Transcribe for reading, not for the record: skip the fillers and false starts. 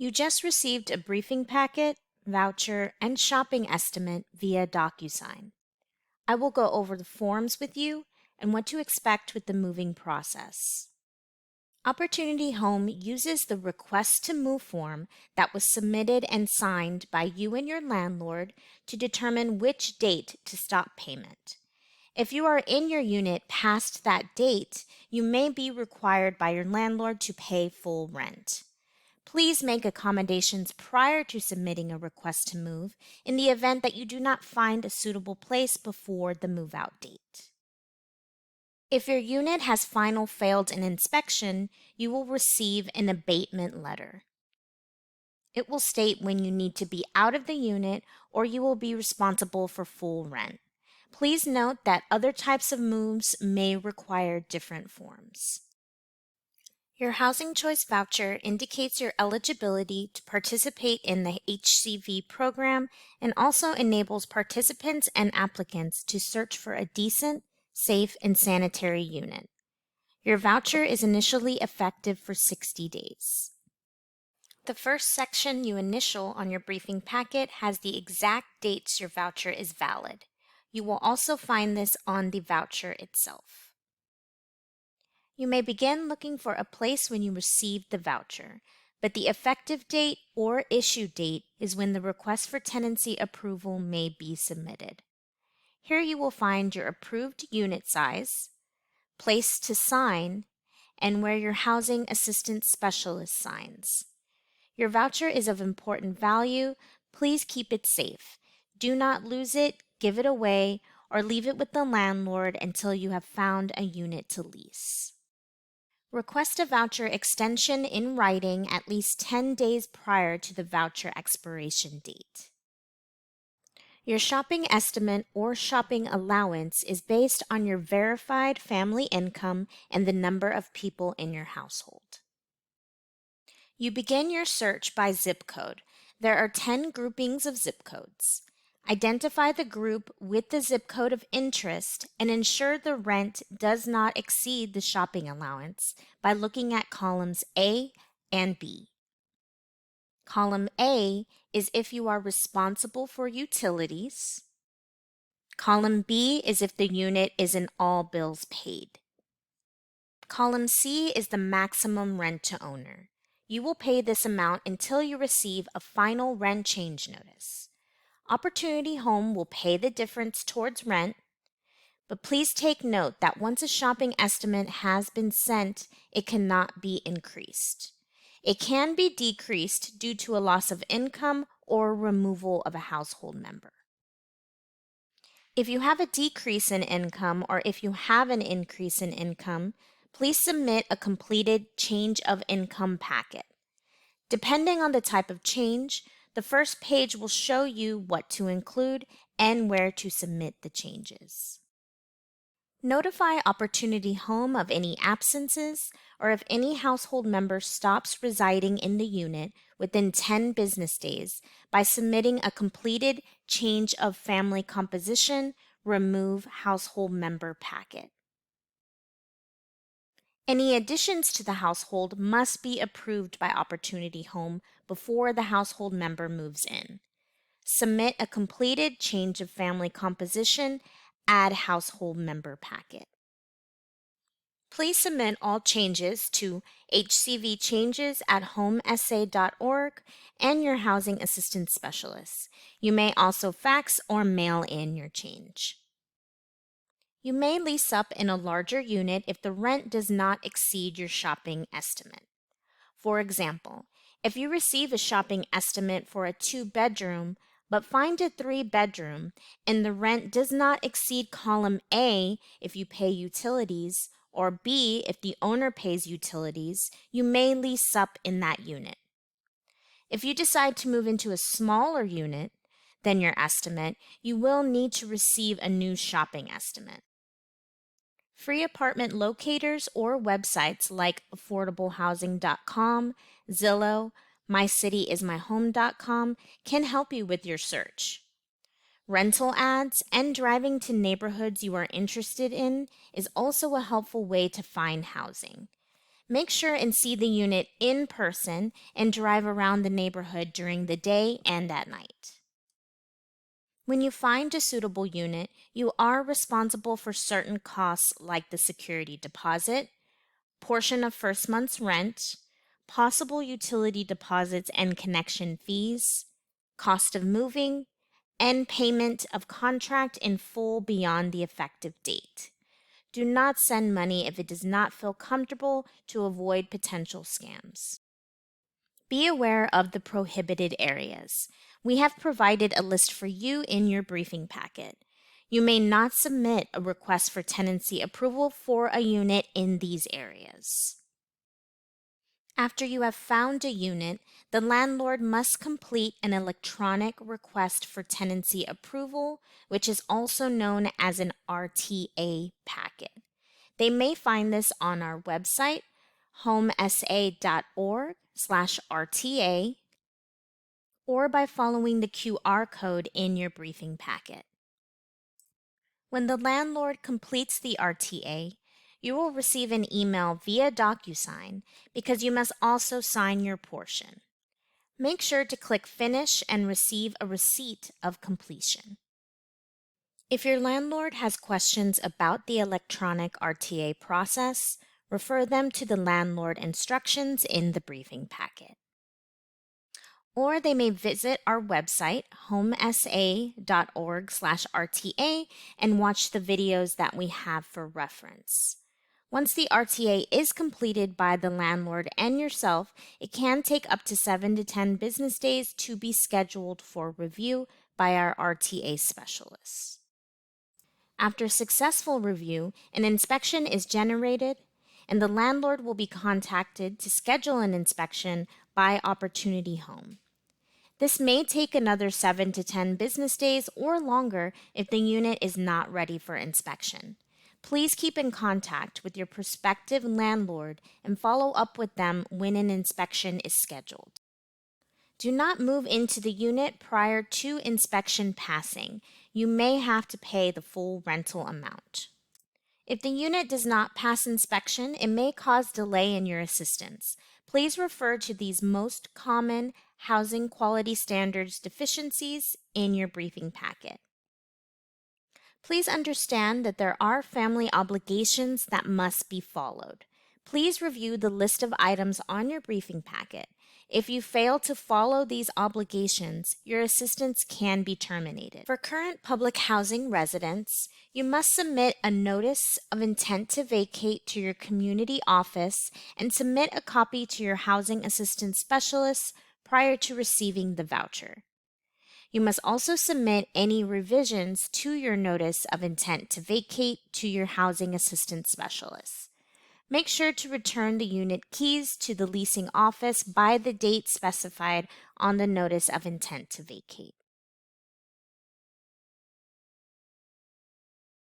You just received a briefing packet, voucher, and shopping estimate via DocuSign. I will go over the forms with you and what to expect with the moving process. Opportunity Home uses the Request to Move form that was submitted and signed by you and your landlord to determine which date to stop payment. If you are in your unit past that date, you may be required by your landlord to pay full rent. Please make accommodations prior to submitting a request to move in the event that you do not find a suitable place before the move-out date. If your unit has final failed an inspection, you will receive an abatement letter. It will state when you need to be out of the unit or you will be responsible for full rent. Please note that other types of moves may require different forms. Your Housing Choice Voucher indicates your eligibility to participate in the HCV program and also enables participants and applicants to search for a decent, safe, and sanitary unit. Your voucher is initially effective for 60 days. The first section you initial on your briefing packet has the exact dates your voucher is valid. You will also find this on the voucher itself. You may begin looking for a place when you receive the voucher, but the effective date or issue date is when the request for tenancy approval may be submitted. Here you will find your approved unit size, place to sign, and where your housing assistance specialist signs. Your voucher is of important value. Please keep it safe. Do not lose it, give it away, or leave it with the landlord until you have found a unit to lease. Request a voucher extension in writing at least 10 days prior to the voucher expiration date. Your shopping estimate or shopping allowance is based on your verified family income and the number of people in your household. You begin your search by zip code. There are 10 groupings of zip codes. Identify the group with the zip code of interest and ensure the rent does not exceed the shopping allowance by looking at columns A and B. Column A is if you are responsible for utilities. Column B is if the unit is in all bills paid. Column C is the maximum rent to owner. You will pay this amount until you receive a final rent change notice. Opportunity Home will pay the difference towards rent, but please take note that once a shopping estimate has been sent, it cannot be increased. It can be decreased due to a loss of income or removal of a household member. If you have a decrease in income or if you have an increase in income, please submit a completed change of income packet. Depending on the type of change, the first page will show you what to include and where to submit the changes. Notify Opportunity Home of any absences or if any household member stops residing in the unit within 10 business days by submitting a completed change of family composition, remove household member packet. Any additions to the household must be approved by Opportunity Home before the household member moves in. Submit a completed change of family composition, add household member packet. Please submit all changes to hcvchanges@homesa.org and your housing assistance specialist. You may also fax or mail in your change. You may lease up in a larger unit if the rent does not exceed your shopping estimate. For example, if you receive a shopping estimate for a 2-bedroom but find a 3-bedroom and the rent does not exceed column A if you pay utilities or B if the owner pays utilities, you may lease up in that unit. If you decide to move into a smaller unit than your estimate, you will need to receive a new shopping estimate. Free apartment locators or websites like affordablehousing.com, Zillow, mycityismyhome.com can help you with your search. Rental ads and driving to neighborhoods you are interested in is also a helpful way to find housing. Make sure and see the unit in person and drive around the neighborhood during the day and at night. When you find a suitable unit, you are responsible for certain costs like the security deposit, portion of first month's rent, possible utility deposits and connection fees, cost of moving, and payment of contract in full beyond the effective date. Do not send money if it does not feel comfortable to avoid potential scams. Be aware of the prohibited areas. We have provided a list for you in your briefing packet. You may not submit a request for tenancy approval for a unit in these areas. After you have found a unit, the landlord must complete an electronic request for tenancy approval, which is also known as an RTA packet. They may find this on our website, homesa.org/RTA, or by following the QR code in your briefing packet. When the landlord completes the RTA, you will receive an email via DocuSign because you must also sign your portion. Make sure to click Finish and receive a receipt of completion. If your landlord has questions about the electronic RTA process, refer them to the landlord instructions in the briefing packet. Or they may visit our website, homesa.org/RTA, and watch the videos that we have for reference. Once the RTA is completed by the landlord and yourself, it can take up to 7 to 10 business days to be scheduled for review by our RTA specialists. After successful review, an inspection is generated, and the landlord will be contacted to schedule an inspection by Opportunity Home. This may take another 7 to 10 business days or longer if the unit is not ready for inspection. Please keep in contact with your prospective landlord and follow up with them when an inspection is scheduled. Do not move into the unit prior to inspection passing. You may have to pay the full rental amount. If the unit does not pass inspection, it may cause delay in your assistance. Please refer to these most common housing quality standards deficiencies in your briefing packet. Please understand that there are family obligations that must be followed. Please review the list of items on your briefing packet. If you fail to follow these obligations, your assistance can be terminated. For current public housing residents, you must submit a notice of intent to vacate to your community office and submit a copy to your housing assistance specialist prior to receiving the voucher. You must also submit any revisions to your notice of intent to vacate to your housing assistance specialist. Make sure to return the unit keys to the leasing office by the date specified on the notice of intent to vacate.